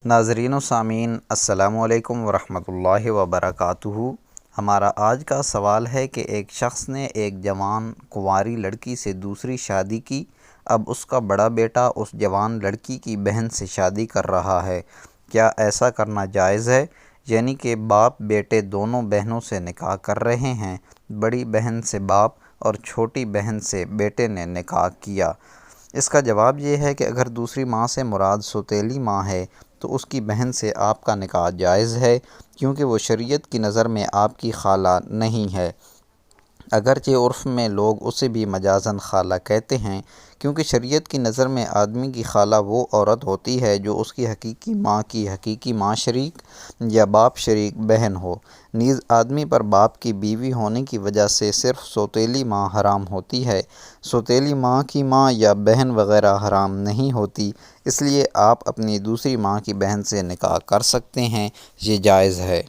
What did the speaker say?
ناظرین و سامعین السلام علیکم ورحمۃ اللہ وبرکاتہ۔ ہمارا آج کا سوال ہے کہ ایک شخص نے ایک جوان کنواری لڑکی سے دوسری شادی کی۔ اب اس کا بڑا بیٹا اس جوان لڑکی کی بہن سے شادی کر رہا ہے۔ کیا ایسا کرنا جائز ہے؟ یعنی کہ باپ بیٹے دونوں بہنوں سے نکاح کر رہے ہیں، بڑی بہن سے باپ اور چھوٹی بہن سے بیٹے نے نکاح کیا۔ اس کا جواب یہ ہے کہ اگر دوسری ماں سے مراد سوتیلی ماں ہے تو اس کی بہن سے آپ کا نکاح جائز ہے، کیونکہ وہ شریعت کی نظر میں آپ کی خالہ نہیں ہے، اگرچہ عرف میں لوگ اسے بھی مجازاً خالہ کہتے ہیں، کیونکہ شریعت کی نظر میں آدمی کی خالہ وہ عورت ہوتی ہے جو اس کی حقیقی ماں شریک یا باپ شریک بہن ہو۔ نیز آدمی پر باپ کی بیوی ہونے کی وجہ سے صرف سوتیلی ماں حرام ہوتی ہے، سوتیلی ماں کی ماں یا بہن وغیرہ حرام نہیں ہوتی۔ اس لیے آپ اپنی دوسری ماں کی بہن سے نکاح کر سکتے ہیں، یہ جائز ہے۔